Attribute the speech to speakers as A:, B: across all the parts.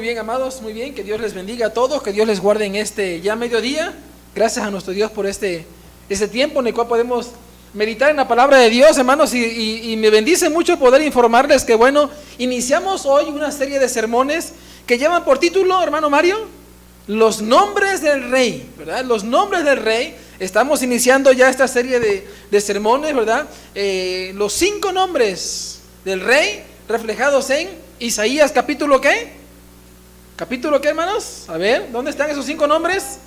A: bien, amados, muy bien. Que Dios les bendiga a todos, que Dios les guarde en este ya mediodía. Gracias a nuestro Dios por este tiempo en el cual podemos meditar en la palabra de Dios, hermanos, y me bendice mucho poder informarles que, bueno, iniciamos hoy una serie de sermones que llevan por título, hermano Mario, los nombres del Rey, ¿verdad? Los nombres del Rey. Estamos iniciando ya esta serie de sermones, ¿verdad? Los 5 nombres del Rey reflejados en Isaías capítulo ¿qué? ¿Capítulo qué, hermanos? A ver, ¿dónde están esos 5 nombres?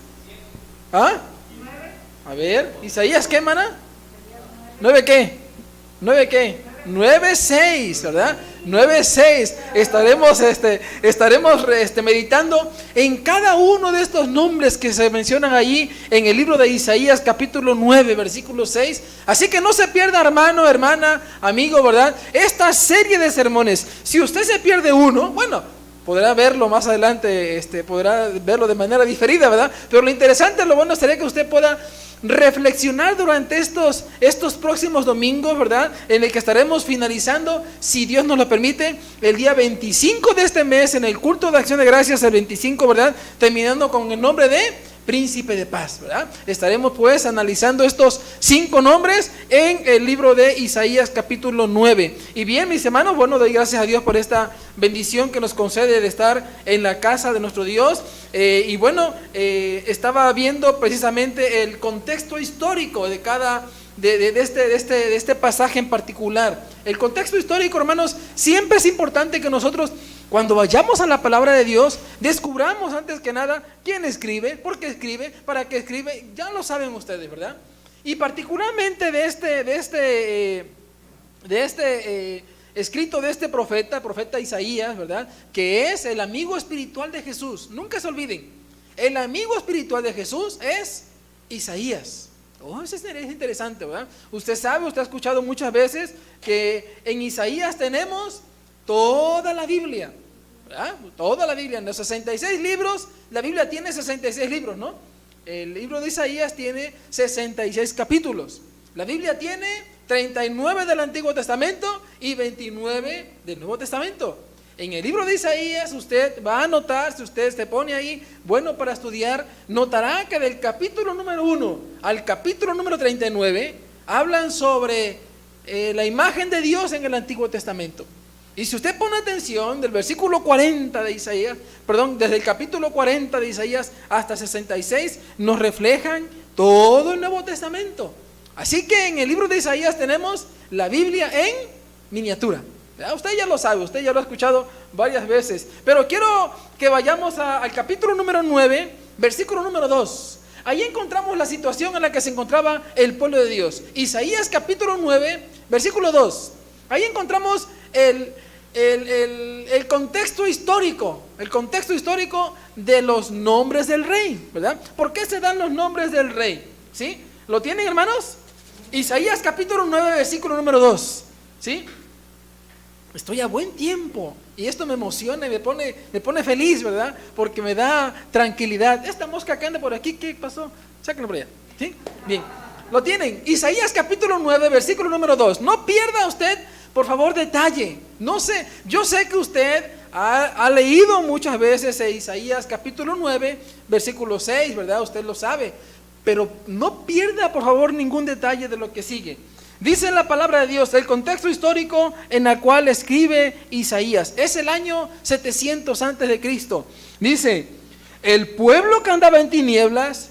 A: ¿Ah? A ver, Isaías ¿qué, hermana? 9 qué? 9 qué? 9:6, ¿verdad? 9:6. Estaremos meditando en cada uno de estos nombres que se mencionan allí en el libro de Isaías capítulo 9, versículo 6. Así que no se pierda, hermano, hermana, amigo, ¿verdad? Esta serie de sermones. Si usted se pierde uno, bueno, podrá verlo más adelante, podrá verlo de manera diferida, ¿verdad? Pero lo interesante, lo bueno sería que usted pueda reflexionar durante estos próximos domingos, ¿verdad? En el que estaremos finalizando, si Dios nos lo permite, el día 25 de este mes, en el culto de acción de gracias, el 25, ¿verdad? Terminando con el nombre de Príncipe de Paz, ¿verdad? Estaremos pues analizando estos 5 nombres en el libro de Isaías capítulo 9. Y bien, mis hermanos, bueno, doy gracias a Dios por esta bendición que nos concede de estar en la casa de nuestro Dios. Y bueno, estaba viendo precisamente el contexto histórico de de este pasaje en particular. El contexto histórico, hermanos, siempre es importante que nosotros, cuando vayamos a la palabra de Dios, descubramos antes que nada quién escribe, por qué escribe, para qué escribe. Ya lo saben ustedes, ¿verdad? Y particularmente de este escrito de este profeta Isaías, ¿verdad? Que es el amigo espiritual de Jesús. Nunca se olviden, el amigo espiritual de Jesús es Isaías. Oh, eso es interesante, ¿verdad? Usted sabe, usted ha escuchado muchas veces que en Isaías tenemos toda la Biblia, ¿verdad? Toda la Biblia. En los 66 libros, la Biblia tiene 66 libros, ¿no? El libro de Isaías tiene 66 capítulos. La Biblia tiene 39 del Antiguo Testamento y 29 del Nuevo Testamento. En el libro de Isaías usted va a notar, si usted se pone ahí, bueno, para estudiar, notará que del capítulo número 1 al capítulo número 39 hablan sobre la imagen de Dios en el Antiguo Testamento. Y si usted pone atención, del versículo 40 de Isaías, desde el capítulo 40 de Isaías hasta 66, nos reflejan todo el Nuevo Testamento. Así que en el libro de Isaías tenemos la Biblia en miniatura. Usted ya lo sabe, usted ya lo ha escuchado varias veces. Pero quiero que vayamos al capítulo número 9, versículo número 2. Ahí encontramos la situación en la que se encontraba el pueblo de Dios. Isaías capítulo 9, versículo 2. Ahí encontramos el contexto histórico, de los nombres del rey, ¿verdad? ¿Por qué se dan los nombres del rey? ¿Sí? ¿Lo tienen, hermanos? Isaías capítulo 9, versículo número 2. ¿Sí? Estoy a buen tiempo y esto me emociona y me pone feliz, ¿verdad? Porque me da tranquilidad. Esta mosca que anda por aquí, ¿qué pasó? Sáquenlo por allá. ¿Sí? Bien. ¿Lo tienen? Isaías capítulo 9, versículo número 2. No pierda usted, por favor, detalle. No sé, yo sé que usted ha leído muchas veces Isaías capítulo 9, versículo 6, ¿verdad? Usted lo sabe. Pero no pierda, por favor, ningún detalle de lo que sigue. Dice la palabra de Dios, el contexto histórico en el cual escribe Isaías. Es el año 700 antes de Cristo. Dice, el pueblo que andaba en tinieblas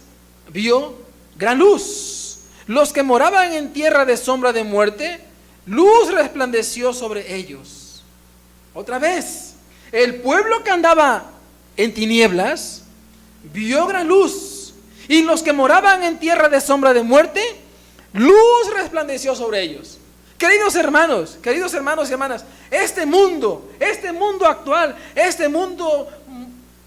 A: vio gran luz. Los que moraban en tierra de sombra de muerte, luz resplandeció sobre ellos. Otra vez, el pueblo que andaba en tinieblas vio gran luz. Y los que moraban en tierra de sombra de muerte, luz resplandeció sobre ellos. Queridos hermanos y hermanas, este mundo actual, este mundo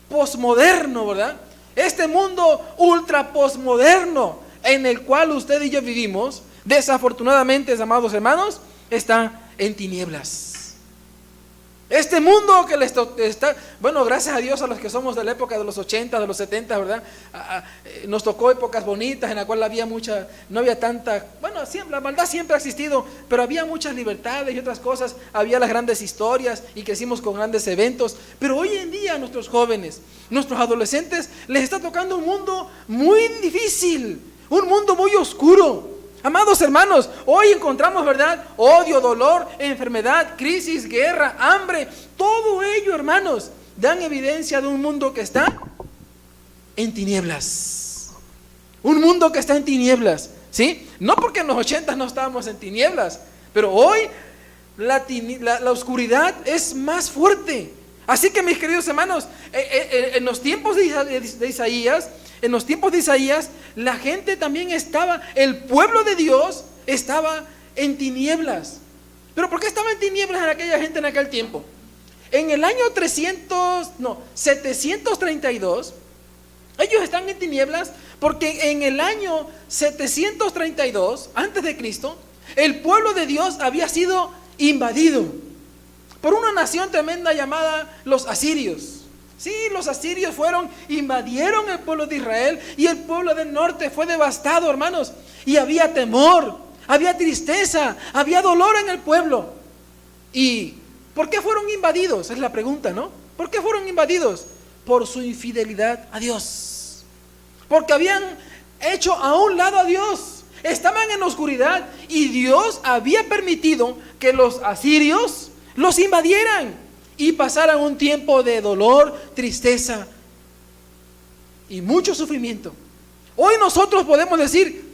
A: posmoderno, ¿verdad? Este mundo ultra posmoderno en el cual usted y yo vivimos, desafortunadamente, amados hermanos, está en tinieblas. Este mundo que está, bueno, gracias a Dios a los que somos de la época de los 80, de los 70, ¿verdad? Nos tocó épocas bonitas en la cual no había tanta, bueno, la maldad siempre ha existido, pero había muchas libertades y otras cosas, había las grandes historias y crecimos con grandes eventos. Pero hoy en día a nuestros jóvenes, nuestros adolescentes, les está tocando un mundo muy difícil, un mundo muy oscuro. Amados hermanos, hoy encontramos, ¿verdad?, odio, dolor, enfermedad, crisis, guerra, hambre. Todo ello, hermanos, dan evidencia de un mundo que está en tinieblas. Un mundo que está en tinieblas, ¿sí? No porque en los 80 no estábamos en tinieblas, pero hoy la oscuridad es más fuerte. Así que, mis queridos hermanos, en los tiempos de Isaías, la gente también el pueblo de Dios estaba en tinieblas. ¿Pero por qué estaba en tinieblas en aquella gente en aquel tiempo? En el año 732, ellos están en tinieblas porque en el año 732, antes de Cristo, el pueblo de Dios había sido invadido por una nación tremenda llamada los asirios. Sí, los asirios invadieron el pueblo de Israel y el pueblo del norte fue devastado, hermanos. Y había temor, había tristeza, había dolor en el pueblo. ¿Y por qué fueron invadidos? Es la pregunta, ¿no? ¿Por qué fueron invadidos? Por su infidelidad a Dios. Porque habían hecho a un lado a Dios. Estaban en la oscuridad y Dios había permitido que los asirios los invadieran y pasaran un tiempo de dolor, tristeza y mucho sufrimiento. Hoy nosotros podemos decir,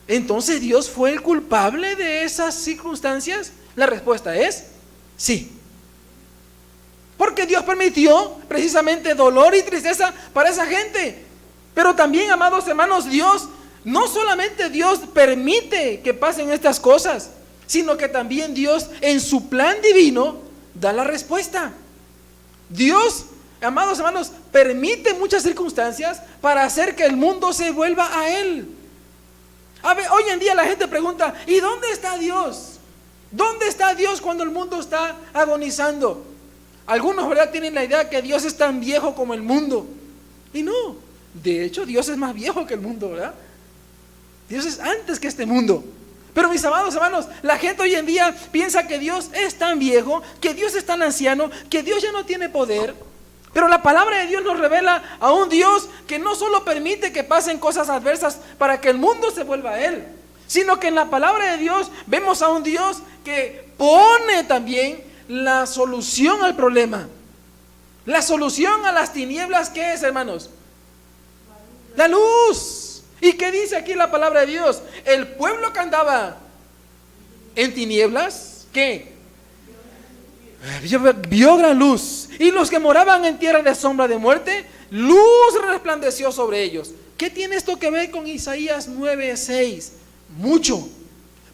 A: ¿entonces Dios fue el culpable de esas circunstancias? La respuesta es sí. Porque Dios permitió precisamente dolor y tristeza para esa gente. Pero también, amados hermanos, no solamente Dios permite que pasen estas cosas, sino que también Dios en su plan divino da la respuesta. Dios, amados hermanos, permite muchas circunstancias para hacer que el mundo se vuelva a Él. Hoy en día la gente pregunta, ¿y dónde está Dios? ¿Dónde está Dios cuando el mundo está agonizando? Algunos, ¿verdad?, tienen la idea que Dios es tan viejo como el mundo. Y no, de hecho Dios es más viejo que el mundo, ¿verdad? Dios es antes que este mundo. Pero mis amados hermanos, la gente hoy en día piensa que Dios es tan viejo, que Dios es tan anciano, que Dios ya no tiene poder. Pero la palabra de Dios nos revela a un Dios que no solo permite que pasen cosas adversas para que el mundo se vuelva a Él, sino que en la palabra de Dios vemos a un Dios que pone también la solución al problema. La solución a las tinieblas, ¿qué es, hermanos? La luz. ¿Y qué dice aquí la palabra de Dios? El pueblo que andaba en tinieblas, ¿qué? Vio gran luz. Y los que moraban en tierra de sombra de muerte, luz resplandeció sobre ellos. ¿Qué tiene esto que ver con Isaías 9:6? Mucho.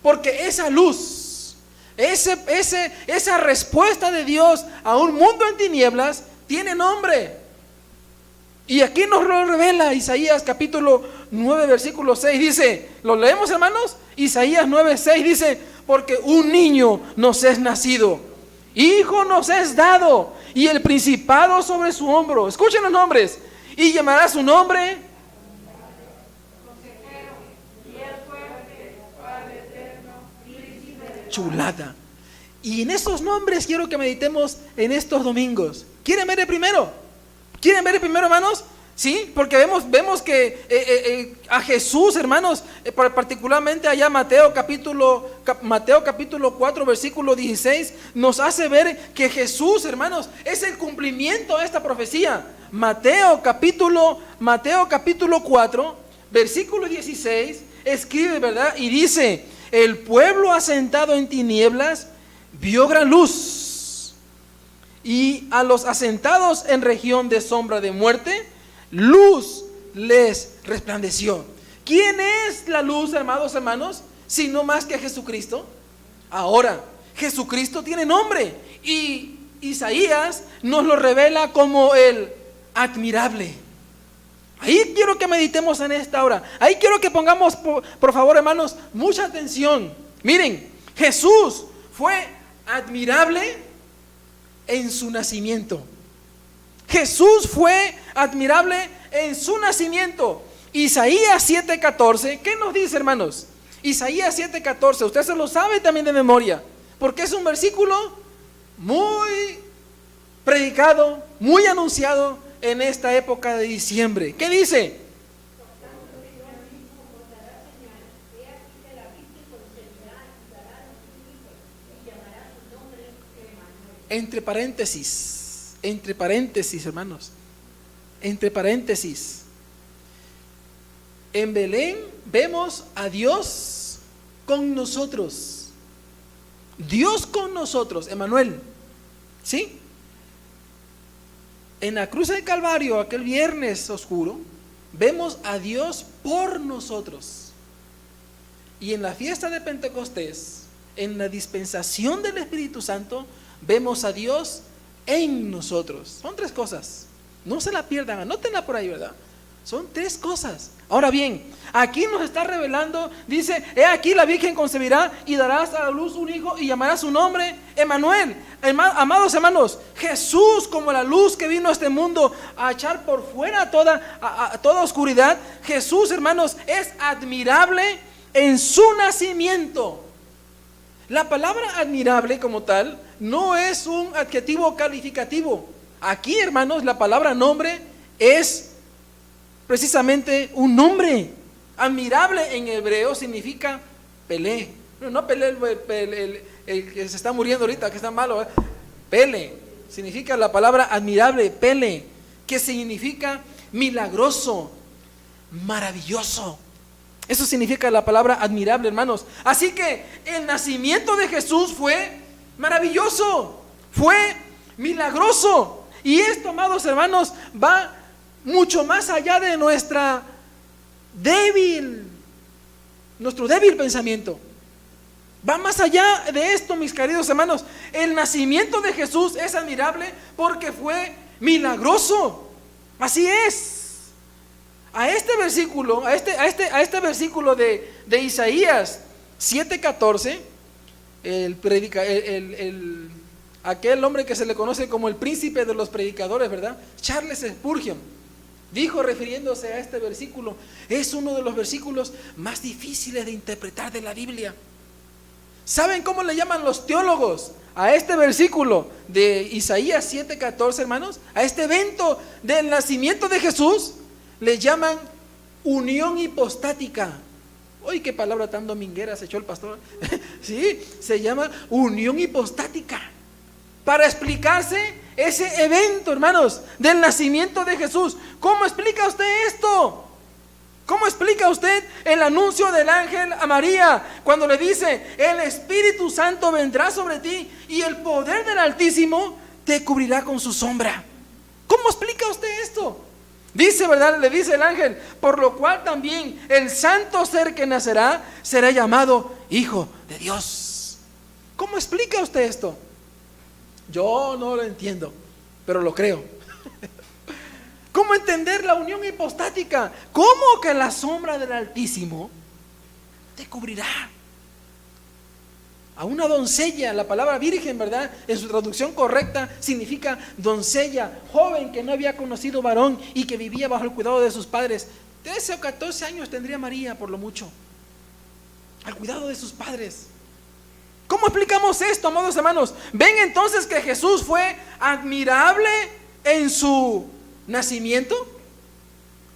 A: Porque esa luz, esa respuesta de Dios a un mundo en tinieblas, tiene nombre. Y aquí nos lo revela Isaías capítulo 9 versículo 6, dice, ¿lo leemos, hermanos? Isaías 9:6 dice, porque un niño nos es nacido, hijo nos es dado, y el principado sobre su hombro. Escuchen los nombres. Y llamará su nombre Chulada. Y en estos nombres quiero que meditemos en estos domingos. ¿Quieren ver el primero? ¿Quieren ver el primero, hermanos? Sí, porque vemos que a Jesús, hermanos, particularmente allá Mateo capítulo 4 versículo 16, nos hace ver que Jesús, hermanos, es el cumplimiento de esta profecía. Mateo capítulo 4 versículo 16 escribe, ¿verdad? Y dice, el pueblo asentado en tinieblas vio gran luz, y a los asentados en región de sombra de muerte, luz les resplandeció. ¿Quién es la luz, amados hermanos? Sino más que Jesucristo. Ahora, Jesucristo tiene nombre y Isaías nos lo revela como el admirable. Ahí quiero que meditemos en esta hora. Ahí quiero que pongamos, por favor, hermanos, mucha atención. Miren, Jesús fue admirable en su nacimiento. Jesús fue admirable en su nacimiento. Isaías 7:14, ¿qué nos dice, hermanos? Isaías 7:14, usted se lo sabe también de memoria, porque es un versículo muy predicado, muy anunciado en esta época de diciembre. ¿Qué dice? Entre paréntesis, hermanos, entre paréntesis, en Belén vemos a Dios con nosotros. Dios con nosotros, Emmanuel, ¿sí? En la cruz del Calvario, aquel viernes oscuro, vemos a Dios por nosotros. Y en la fiesta de Pentecostés, en la dispensación del Espíritu Santo, vemos a Dios en nosotros. Son tres cosas, no se la pierdan, anótenla por ahí, ¿verdad? Son tres cosas. Ahora bien, aquí nos está revelando, dice: he aquí la Virgen concebirá y darás a la luz un hijo y llamará su nombre Emmanuel. Amados hermanos, Jesús, como la luz que vino a este mundo a echar por fuera toda oscuridad, Jesús, hermanos, es admirable en su nacimiento. La palabra admirable como tal no es un adjetivo calificativo. Aquí, hermanos, la palabra nombre es precisamente un nombre. Admirable en hebreo significa Pelé. No Pelé, el que se está muriendo ahorita, que está malo, ¿eh? Pele, significa la palabra admirable, Pele, que significa milagroso, maravilloso. Eso significa la palabra admirable, hermanos. Así que el nacimiento de Jesús fue maravilloso, fue milagroso. Y esto, amados hermanos, va mucho más allá de nuestro débil pensamiento. Va más allá de esto, mis queridos hermanos. El nacimiento de Jesús es admirable porque fue milagroso. Así es. A este versículo, a este versículo de Isaías 7:14, aquel hombre que se le conoce como el príncipe de los predicadores, ¿verdad? Charles Spurgeon dijo, refiriéndose a este versículo: es uno de los versículos más difíciles de interpretar de la Biblia. ¿Saben cómo le llaman los teólogos a este versículo de Isaías 7:14, hermanos? A este evento del nacimiento de Jesús le llaman unión hipostática. Uy, qué palabra tan dominguera se echó el pastor. Sí, se llama unión hipostática, para explicarse ese evento, hermanos, del nacimiento de Jesús. ¿Cómo explica usted esto? ¿Cómo explica usted el anuncio del ángel a María cuando le dice: el Espíritu Santo vendrá sobre ti y el poder del Altísimo te cubrirá con su sombra? ¿Cómo explica usted esto? Dice, ¿verdad? Le dice el ángel: por lo cual también el santo ser que nacerá será llamado Hijo de Dios. ¿Cómo explica usted esto? Yo no lo entiendo, pero lo creo. ¿Cómo entender la unión hipostática? ¿Cómo que la sombra del Altísimo te cubrirá? A una doncella, la palabra virgen, ¿verdad?, en su traducción correcta significa doncella, joven que no había conocido varón y que vivía bajo el cuidado de sus padres. 13 o 14 años tendría María, por lo mucho, al cuidado de sus padres. ¿Cómo explicamos esto, amados hermanos? Ven entonces que Jesús fue admirable en su nacimiento.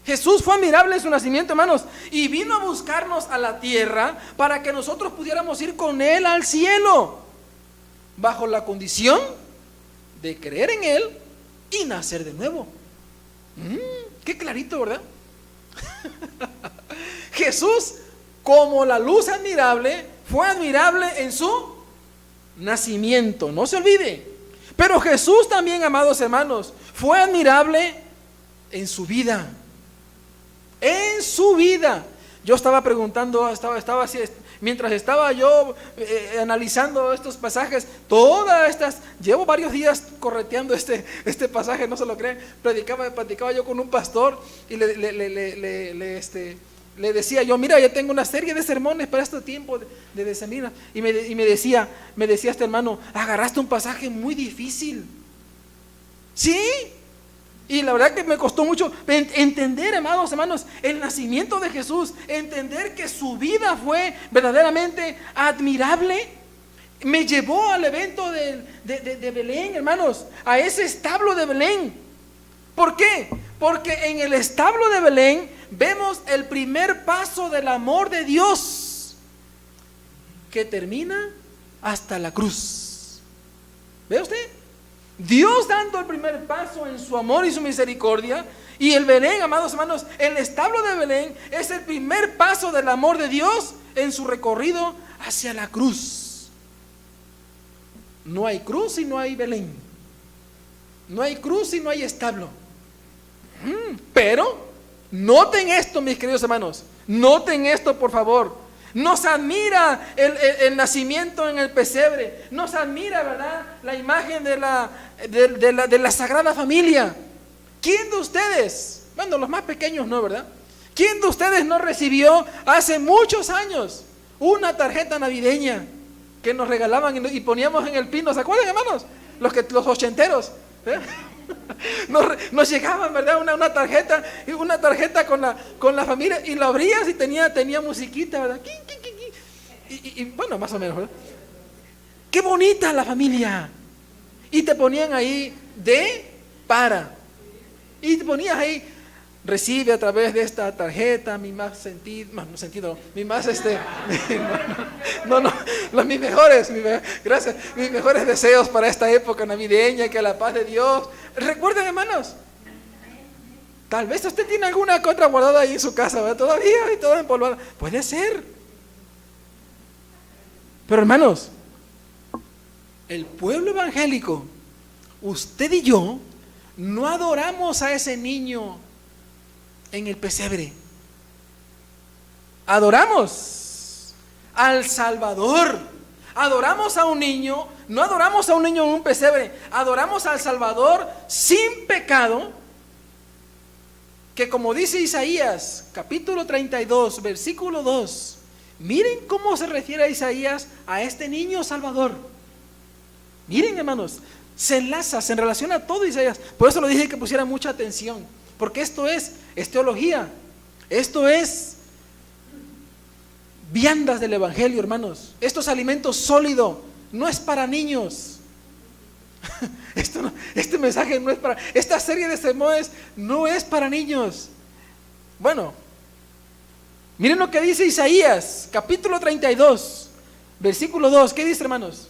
A: Jesús fue admirable en su nacimiento, hermanos, y vino a buscarnos a la tierra para que nosotros pudiéramos ir con Él al cielo, bajo la condición de creer en Él y nacer de nuevo. Qué clarito, ¿verdad? Jesús, como la luz admirable, fue admirable en su nacimiento, no se olvide. Pero Jesús también, amados hermanos, fue admirable en su vida. En su vida. Yo estaba preguntando, estaba así, mientras estaba yo analizando estos pasajes, llevo varios días correteando este pasaje, no se lo creen. Platicaba yo con un pastor y le decía yo: mira, ya tengo una serie de sermones para este tiempo de decembrina. Y me decía este hermano: agarraste un pasaje muy difícil. Sí. Y la verdad que me costó mucho entender, hermanos, el nacimiento de Jesús, entender que su vida fue verdaderamente admirable. Me llevó al evento de Belén, hermanos, a ese establo de Belén. ¿Por qué? Porque en el establo de Belén vemos el primer paso del amor de Dios, que termina hasta la cruz. ¿Ve usted? Dios dando el primer paso en su amor y su misericordia. Y el Belén, amados hermanos, el establo de Belén es el primer paso del amor de Dios en su recorrido hacia la cruz. No hay cruz si no hay Belén. No hay cruz si no hay establo. Pero noten esto, mis queridos hermanos. Noten esto, por favor. Nos admira el nacimiento en el pesebre. Nos admira, ¿verdad?, la imagen de la Sagrada Familia. ¿Quién de ustedes, bueno, los más pequeños no, ¿verdad? ¿Quién de ustedes no recibió hace muchos años una tarjeta navideña que nos regalaban y poníamos en el pino? ¿Se acuerdan, hermanos? Los ochenteros, ¿eh? Nos llegaban, ¿verdad?, una tarjeta con la familia, y la abrías y tenía musiquita, ¿verdad? Y bueno, más o menos, ¿verdad? Qué bonita la familia. Y te ponían ahí y te ponías ahí: recibe a través de esta tarjeta mi más sentido, mis mejores deseos para esta época navideña, que la paz de Dios. Recuerden, hermanos, tal vez usted tiene alguna que otra guardada ahí en su casa, ¿verdad? Todavía y toda empolvada. Puede ser. Pero, hermanos, el pueblo evangélico, usted y yo, no adoramos a ese niño en el pesebre. Adoramos al Salvador. Adoramos a un niño. No adoramos a un niño en un pesebre. Adoramos al Salvador sin pecado, que, como dice Isaías capítulo 32 versículo 2, miren cómo se refiere a Isaías a este niño Salvador. Miren, hermanos, se enlaza, se relaciona a todo Isaías. Por eso lo dije que pusiera mucha atención, porque esto es teología. Esto es viandas del evangelio, hermanos. Esto es alimento sólido, no es para niños. Este mensaje no es para, esta serie de sermones no es para niños. Bueno, miren lo que dice Isaías capítulo 32 versículo 2. ¿Qué dice, hermanos?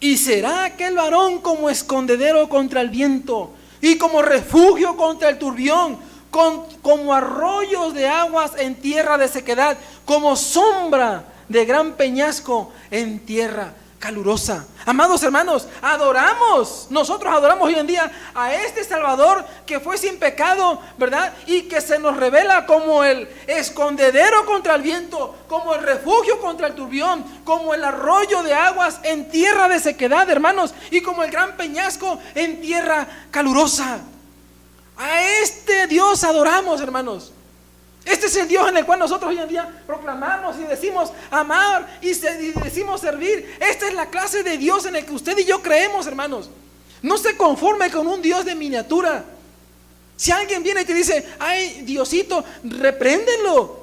A: Y será aquel varón como escondedero contra el viento, y como refugio contra el turbión, como arroyos de aguas en tierra de sequedad, como sombra de gran peñasco en tierra calurosa. Amados hermanos, nosotros adoramos hoy en día a este Salvador que fue sin pecado, ¿verdad? Y que se nos revela como el escondedero contra el viento, como el refugio contra el turbión, como el arroyo de aguas en tierra de sequedad, hermanos, y como el gran peñasco en tierra calurosa. A este Dios adoramos, hermanos. Este es el Dios en el cual nosotros hoy en día proclamamos y decimos amar y decimos servir. Esta es la clase de Dios en el que usted y yo creemos, hermanos. No se conforme con un Dios de miniatura. Si alguien viene y te dice: ay, Diosito, repréndelo.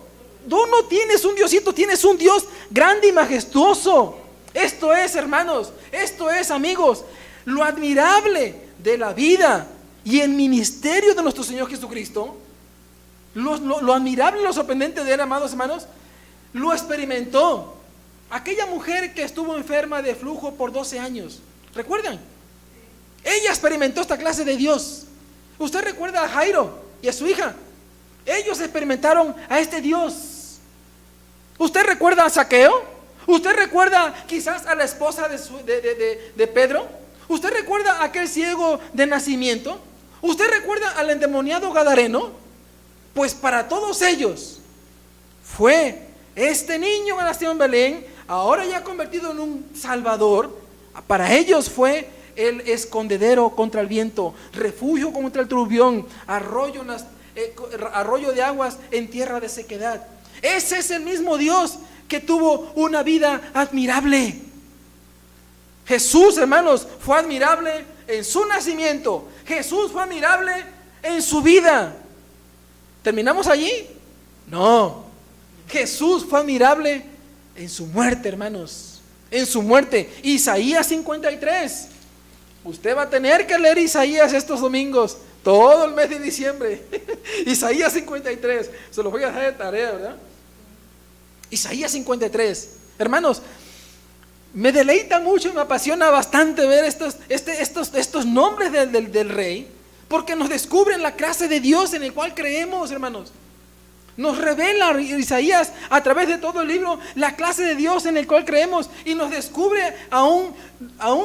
A: Tú no tienes un Diosito, tienes un Dios grande y majestuoso. Esto es, hermanos, esto es, amigos, lo admirable de la vida y el ministerio de nuestro Señor Jesucristo. Lo admirable y lo sorprendente de él, amados hermanos, lo experimentó aquella mujer que estuvo enferma de flujo por 12 años. ¿Recuerdan? Ella experimentó esta clase de Dios. Usted recuerda a Jairo y a su hija. Ellos experimentaron a este Dios. ¿Usted recuerda a Zaqueo? ¿Usted recuerda quizás a la esposa de Pedro? ¿Usted recuerda a aquel ciego de nacimiento? ¿Usted recuerda al endemoniado gadareno? Pues para todos ellos fue este niño que nació en Belén, ahora ya convertido en un Salvador. Para ellos fue el escondedero contra el viento, refugio contra el turbión, arroyo de aguas en tierra de sequedad. Ese es el mismo Dios que tuvo una vida admirable. Jesús, hermanos, fue admirable en su nacimiento. Jesús fue admirable en su vida. ¿Terminamos allí? No. Jesús fue admirable en su muerte, hermanos. En su muerte. Isaías 53. Usted va a tener que leer Isaías estos domingos, todo el mes de diciembre. Isaías 53. Se los voy a dejar de tarea, ¿verdad? Isaías 53. Hermanos, me deleita mucho, me apasiona bastante ver estos nombres del rey, porque nos descubren la clase de Dios en el cual creemos, hermanos. Nos revela Isaías a través de todo el libro la clase de Dios en el cual creemos, y nos descubre a un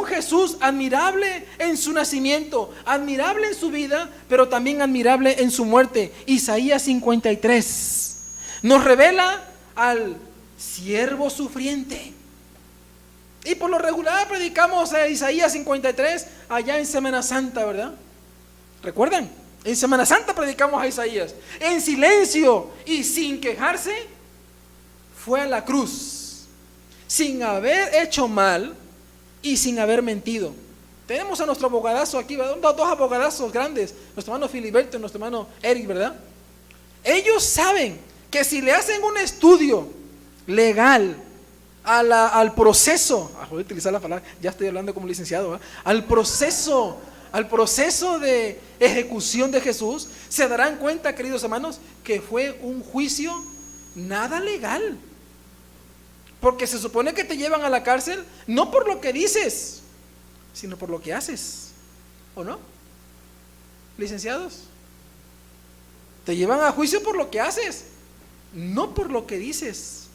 A: Jesús admirable en su nacimiento, admirable en su vida, pero también admirable en su muerte. Isaías 53 nos revela al siervo sufriente. Y por lo regular predicamos a Isaías 53 allá en Semana Santa, ¿verdad? ¿Recuerdan? En Semana Santa predicamos a Isaías. En silencio y sin quejarse, fue a la cruz, sin haber hecho mal y sin haber mentido. Tenemos a nuestro abogadazo aquí, ¿verdad? Dos abogadazos grandes, nuestro hermano Filiberto y nuestro hermano Eric, ¿verdad? Ellos saben que si le hacen un estudio legal al proceso, voy a utilizar la palabra, ya estoy hablando como licenciado, ¿verdad? Al proceso de ejecución de Jesús, se darán cuenta, queridos hermanos, que fue un juicio nada legal. Porque se supone que te llevan a la cárcel no por lo que dices, sino por lo que haces, ¿o no? Licenciados, te llevan a juicio por lo que haces, no por lo que dices.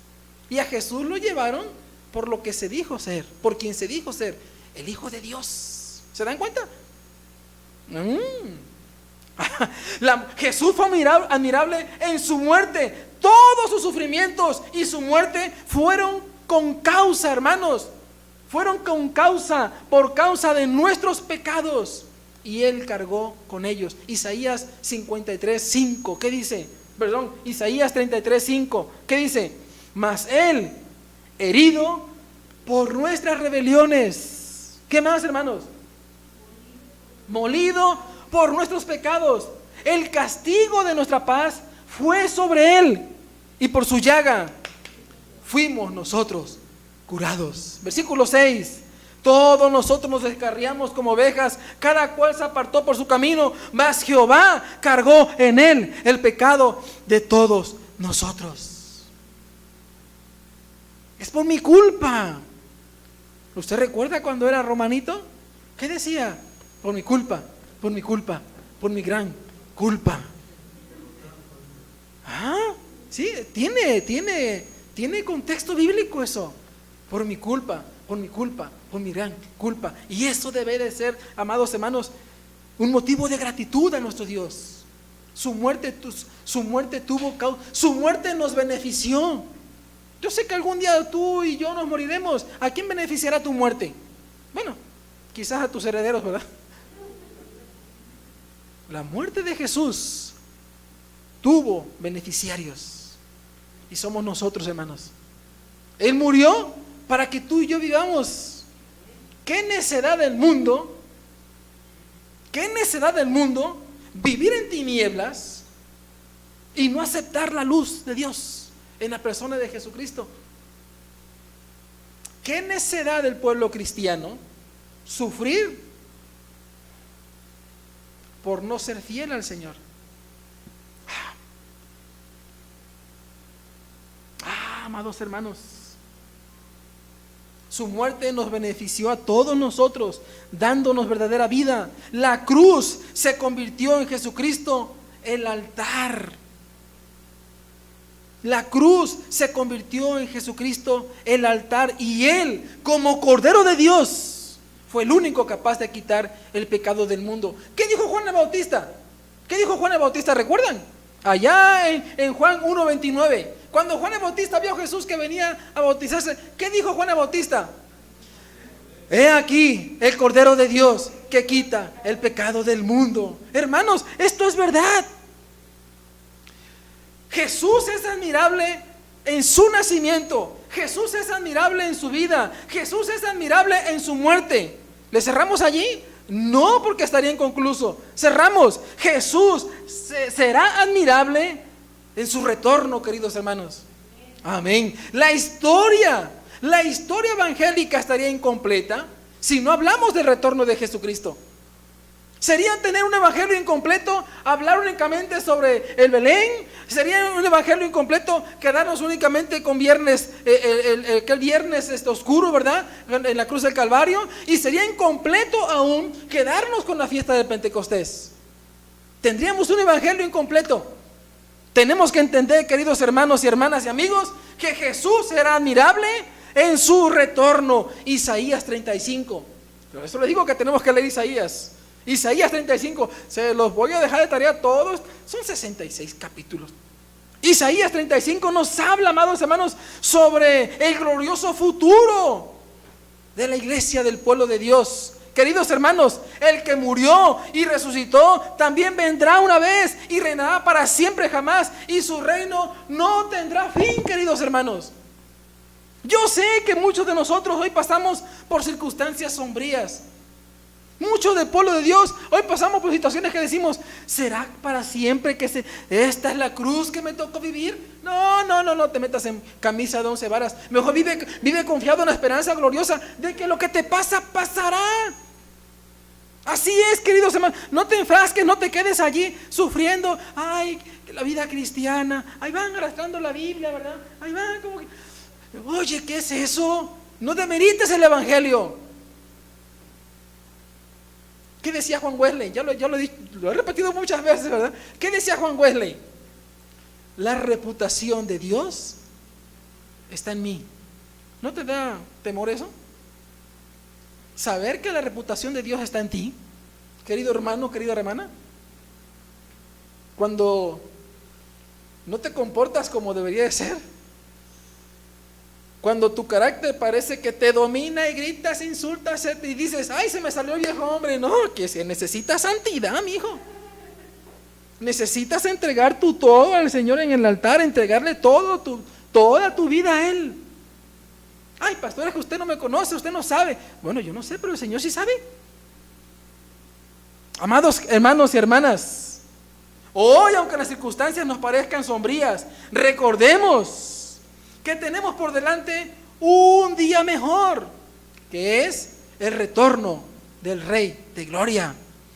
A: Y a Jesús lo llevaron por lo que se dijo ser, por quien se dijo ser, el Hijo de Dios. ¿Se dan cuenta? Jesús fue admirable en su muerte. Todos sus sufrimientos y su muerte fueron con causa, hermanos. Fueron con causa, por causa de nuestros pecados. Y Él cargó con ellos. Isaías 53:5, ¿qué dice? Perdón, Isaías 33:5, ¿qué dice? Mas Él, herido por nuestras rebeliones. ¿Qué más, hermanos? Molido por nuestros pecados. El castigo de nuestra paz fue sobre Él, y por su llaga fuimos nosotros curados. Versículo 6. Todos nosotros nos descarriamos como ovejas, cada cual se apartó por su camino, mas Jehová cargó en Él el pecado de todos nosotros. Es por mi culpa. ¿Usted recuerda cuando era romanito? ¿Qué decía? Por mi culpa, por mi culpa, por mi gran culpa. Sí, tiene contexto bíblico eso. Por mi culpa, por mi culpa, por mi gran culpa. Y eso debe de ser, amados hermanos, un motivo de gratitud a nuestro Dios. Su muerte tuvo causa, su muerte nos benefició. Yo sé que algún día tú y yo nos moriremos. ¿A quién beneficiará tu muerte? Bueno, quizás a tus herederos, ¿verdad? La muerte de Jesús tuvo beneficiarios, y somos nosotros, hermanos. Él murió para que tú y yo vivamos. ¿Qué necedad del mundo? ¿Qué necedad del mundo vivir en tinieblas y no aceptar la luz de Dios en la persona de Jesucristo? ¿Qué necedad del pueblo cristiano sufrir por no ser fiel al Señor? Amados hermanos, su muerte nos benefició a todos nosotros, dándonos verdadera vida. La cruz se convirtió en Jesucristo el altar. La cruz se convirtió en Jesucristo el altar, y Él, como Cordero de Dios, fue el único capaz de quitar el pecado del mundo. ¿Qué dijo Juan el Bautista? ¿Qué dijo Juan el Bautista? ¿Recuerdan? Allá en Juan 1:29, cuando Juan el Bautista vio a Jesús que venía a bautizarse, ¿qué dijo Juan el Bautista? He aquí el Cordero de Dios que quita el pecado del mundo. Hermanos, esto es verdad. Jesús es admirable en su nacimiento. Jesús es admirable en su vida. Jesús es admirable en su muerte. ¿Le cerramos allí? No, porque estaría inconcluso. Cerramos. Jesús será admirable en su retorno, queridos hermanos. Amén. La historia evangélica estaría incompleta si no hablamos del retorno de Jesucristo. Sería tener un evangelio incompleto, hablar únicamente sobre el Belén. Sería un evangelio incompleto quedarnos únicamente con viernes, aquel viernes oscuro, ¿verdad? En la cruz del Calvario. Y sería incompleto aún quedarnos con la fiesta de Pentecostés. Tendríamos un evangelio incompleto. Tenemos que entender, queridos hermanos y hermanas y amigos, que Jesús será admirable en su retorno. Isaías 35. Pero eso le digo que tenemos que leer Isaías 35, se los voy a dejar de tarea todos, son 66 capítulos. Isaías 35 nos habla, amados hermanos, sobre el glorioso futuro de la iglesia del pueblo de Dios. Queridos hermanos, el que murió y resucitó también vendrá una vez y reinará para siempre jamás, y su reino no tendrá fin, queridos hermanos. Yo sé que muchos de nosotros hoy pasamos por circunstancias sombrías. Muchos del pueblo de Dios hoy pasamos por situaciones que decimos: ¿será para siempre que esta es la cruz que me tocó vivir? No te metas en camisa de 11 varas. Mejor vive confiado en la esperanza gloriosa de que lo que te pasa, pasará. Así es, queridos hermanos. No te enfrasques, no te quedes allí sufriendo. Ay, que la vida cristiana, ahí van arrastrando la Biblia, ¿verdad? Ahí van como que, oye, ¿qué es eso? No demerites el evangelio. ¿Qué decía Juan Wesley? Ya lo he repetido muchas veces, ¿verdad? ¿Qué decía Juan Wesley? La reputación de Dios está en mí. ¿No te da temor eso? Saber que la reputación de Dios está en ti, querido hermano, querida hermana. Cuando no te comportas como debería de ser, cuando tu carácter parece que te domina y gritas, insultas y dices: ay, se me salió el viejo hombre. No, que se necesita santidad, mi hijo. Necesitas entregar tu todo al Señor en el altar, entregarle toda tu vida a Él. Ay, pastor, es que usted no me conoce, usted no sabe. Bueno, yo no sé, pero el Señor sí sabe. Amados hermanos y hermanas, hoy, aunque las circunstancias nos parezcan sombrías, recordemos que tenemos por delante un día mejor, que es el retorno del Rey de Gloria,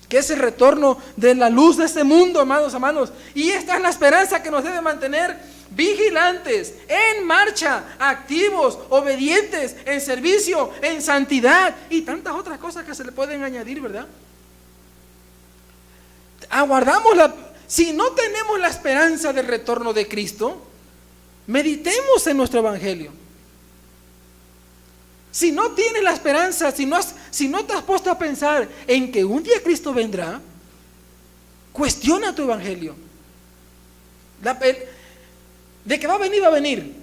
A: que es el retorno de la luz de este mundo, amados hermanos. Y esta es la esperanza que nos debe mantener vigilantes, en marcha, activos, obedientes, en servicio, en santidad y tantas otras cosas que se le pueden añadir, ¿verdad? Si no tenemos la esperanza del retorno de Cristo, meditemos en nuestro evangelio. Si no tienes la esperanza, si no te has puesto a pensar en que un día Cristo vendrá, cuestiona tu evangelio. De que va a venir, va a venir.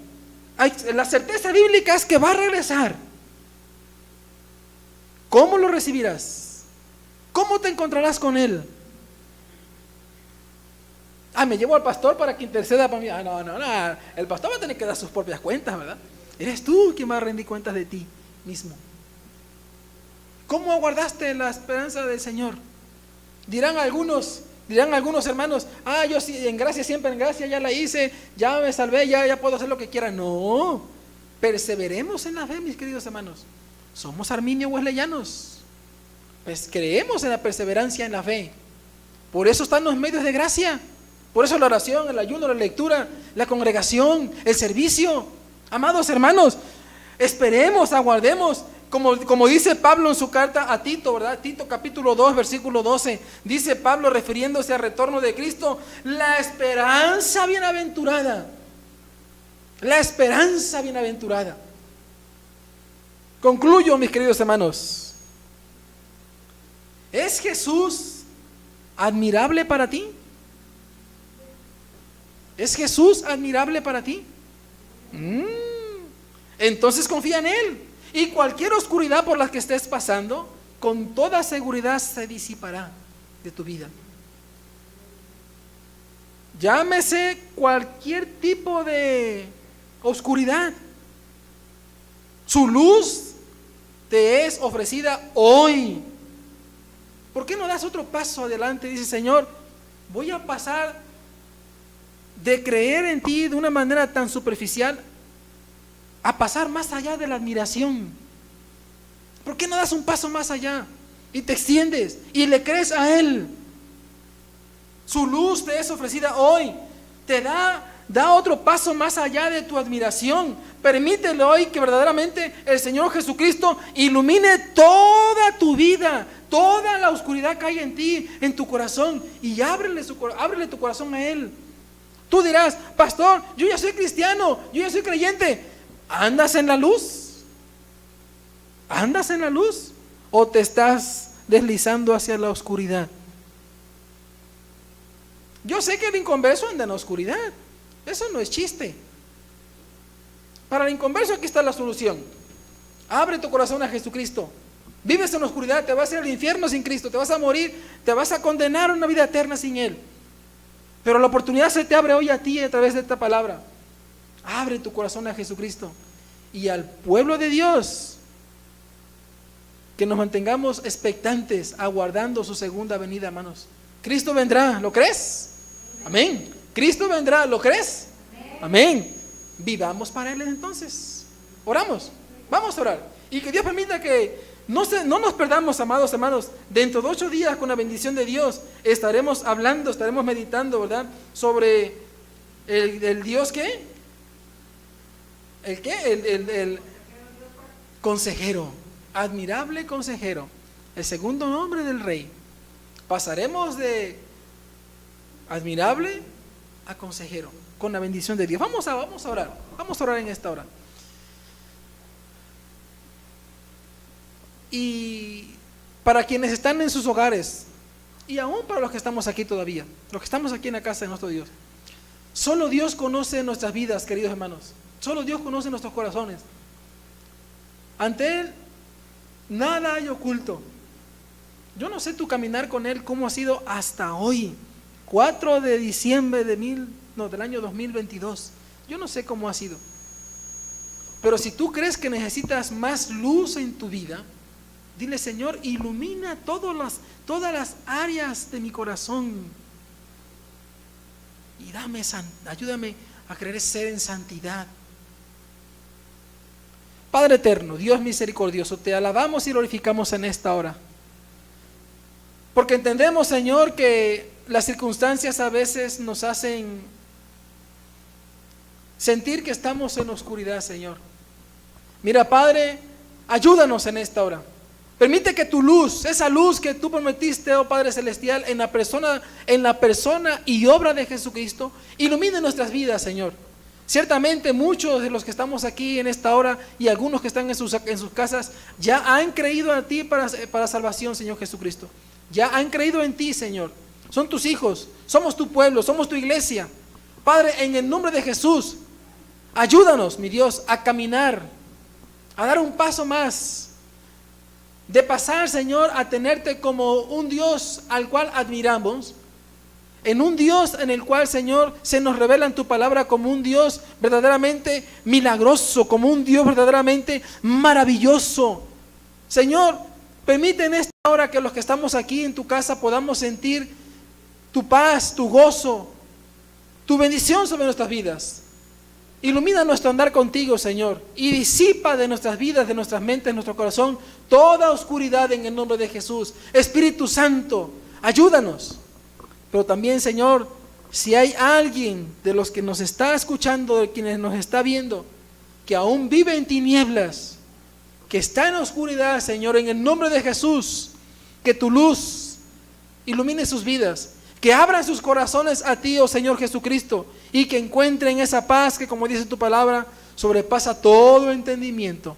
A: La certeza bíblica es que va a regresar. ¿Cómo lo recibirás? ¿Cómo te encontrarás con Él? Me llevo al pastor para que interceda para mí. No. El pastor va a tener que dar sus propias cuentas, ¿verdad? Eres tú quien va a rendir cuentas de ti mismo. ¿Cómo aguardaste la esperanza del Señor? Dirán algunos hermanos: yo sí, en gracia, siempre en gracia, ya la hice, ya me salvé, ya puedo hacer lo que quiera. No, perseveremos en la fe, mis queridos hermanos. Somos arminio wesleyanos, pues creemos en la perseverancia en la fe. Por eso están los medios de gracia. Por eso la oración, el ayuno, la lectura, la congregación, el servicio. Amados hermanos, esperemos, aguardemos, como dice Pablo en su carta a Tito, ¿verdad? Tito capítulo 2, versículo 12. Dice Pablo, refiriéndose al retorno de Cristo: la esperanza bienaventurada. La esperanza bienaventurada. Concluyo, mis queridos hermanos. ¿Es Jesús admirable para ti? ¿Es Jesús admirable para ti? Entonces confía en Él, y cualquier oscuridad por la que estés pasando, con toda seguridad se disipará de tu vida. Llámese cualquier tipo de oscuridad, Su luz te es ofrecida hoy. ¿Por qué no das otro paso adelante? Dice, Señor, voy a pasar de creer en ti de una manera tan superficial a pasar más allá de la admiración. ¿Por qué no das un paso más allá y te extiendes y le crees a Él? Su luz te es ofrecida hoy. Te da otro paso más allá de tu admiración. Permítele hoy que verdaderamente el Señor Jesucristo ilumine toda tu vida, toda la oscuridad que hay en ti, en tu corazón, y ábrele tu corazón a Él. Tú dirás, pastor, yo ya soy cristiano, yo ya soy creyente. ¿Andas en la luz? ¿Andas en la luz? ¿O te estás deslizando hacia la oscuridad? Yo sé que el inconverso anda en la oscuridad. Eso no es chiste. Para el inconverso aquí está la solución. Abre tu corazón a Jesucristo. Vives en la oscuridad, te vas a ir al infierno sin Cristo, te vas a morir, te vas a condenar a una vida eterna sin Él. Pero la oportunidad se te abre hoy a ti a través de esta palabra. Abre tu corazón a Jesucristo. Y al pueblo de Dios, que nos mantengamos expectantes, aguardando su segunda venida, hermanos. Cristo vendrá, ¿lo crees? Amén. Cristo vendrá, ¿lo crees? Amén. Vivamos para Él entonces. Oramos, vamos a orar. Y que Dios permita que no nos perdamos, amados hermanos. Dentro de 8 días, con la bendición de Dios, estaremos hablando, estaremos meditando, ¿verdad? Sobre el Dios ¿qué? ¿El qué? El consejero, admirable consejero, el segundo nombre del Rey. Pasaremos de admirable a consejero, con la bendición de Dios. Vamos a orar en esta hora. Y para quienes están en sus hogares, y aún para los que estamos aquí todavía, los que estamos aquí en la casa de nuestro Dios, solo Dios conoce nuestras vidas, queridos hermanos. Solo Dios conoce nuestros corazones. Ante Él nada hay oculto. Yo no sé tu caminar con Él cómo ha sido hasta hoy, 4 de diciembre del año 2022. Yo no sé cómo ha sido. Pero si tú crees que necesitas más luz en tu vida, dile, Señor, ilumina todas las áreas de mi corazón y ayúdame a crecer en santidad. Padre eterno, Dios misericordioso, te alabamos y glorificamos en esta hora, porque entendemos, Señor, que las circunstancias a veces nos hacen sentir que estamos en oscuridad, Señor. Mira, Padre, ayúdanos en esta hora. Permite que tu luz, esa luz que tú prometiste, oh Padre Celestial, en la persona y obra de Jesucristo, ilumine nuestras vidas, Señor. Ciertamente muchos de los que estamos aquí en esta hora y algunos que están en sus casas ya han creído en ti para salvación, Señor Jesucristo. Ya han creído en ti, Señor. Son tus hijos, somos tu pueblo, somos tu iglesia. Padre, en el nombre de Jesús, ayúdanos, mi Dios, a caminar, a dar un paso más, de pasar, Señor, a tenerte como un Dios al cual admiramos, en un Dios en el cual, Señor, se nos revela en tu palabra como un Dios verdaderamente milagroso, como un Dios verdaderamente maravilloso. Señor, permite en esta hora que los que estamos aquí en tu casa podamos sentir tu paz, tu gozo, tu bendición sobre nuestras vidas. Ilumina nuestro andar contigo, Señor, y disipa de nuestras vidas, de nuestras mentes, de nuestro corazón, toda oscuridad en el nombre de Jesús. Espíritu Santo, ayúdanos. Pero también, Señor, si hay alguien de los que nos está escuchando, de quienes nos está viendo, que aún vive en tinieblas, que está en oscuridad, Señor, en el nombre de Jesús, que tu luz ilumine sus vidas, que abran sus corazones a ti, oh Señor Jesucristo, y que encuentren esa paz que, como dice tu palabra, sobrepasa todo entendimiento.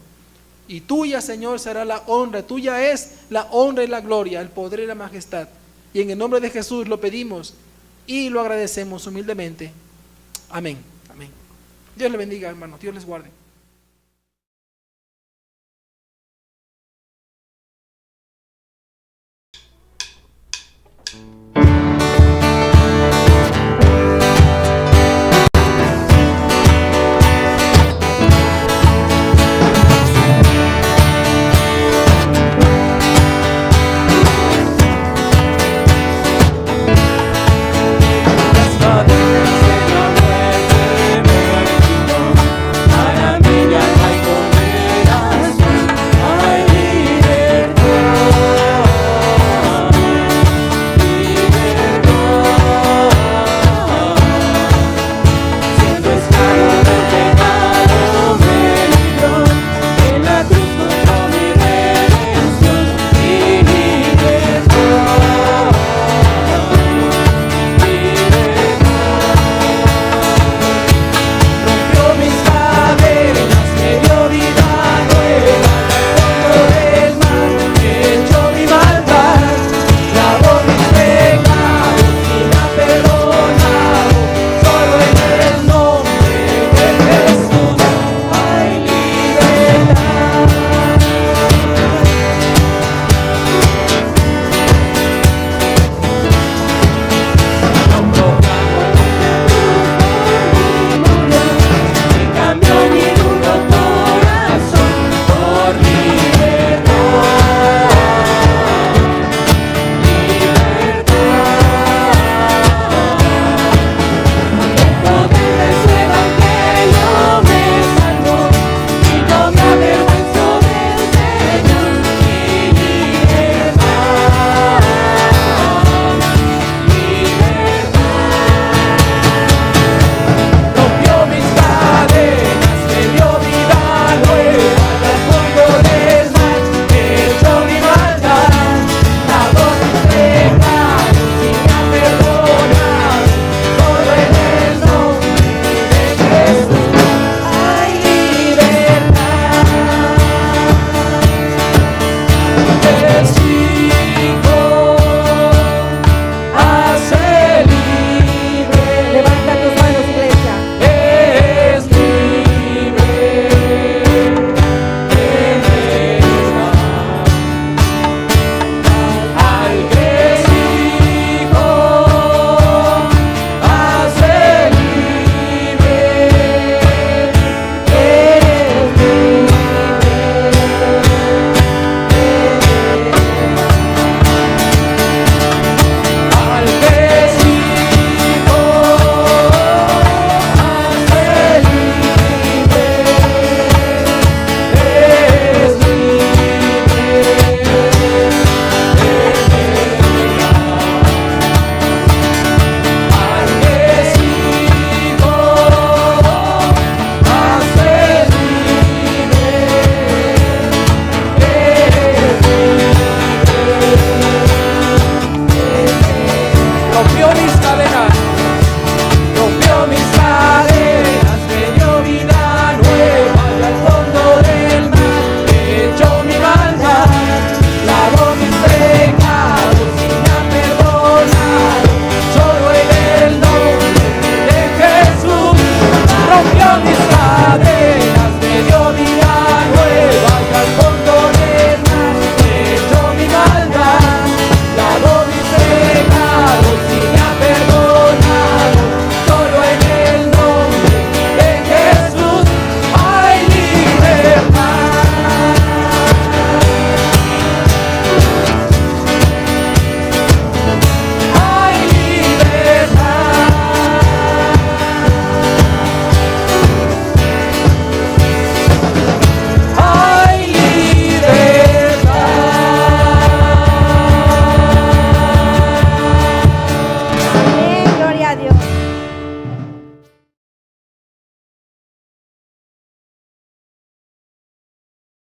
A: Y tuya, Señor, será la honra, tuya es la honra y la gloria, el poder y la majestad. Y en el nombre de Jesús lo pedimos y lo agradecemos humildemente. Amén. Amén. Dios le bendiga, hermano. Dios les guarde.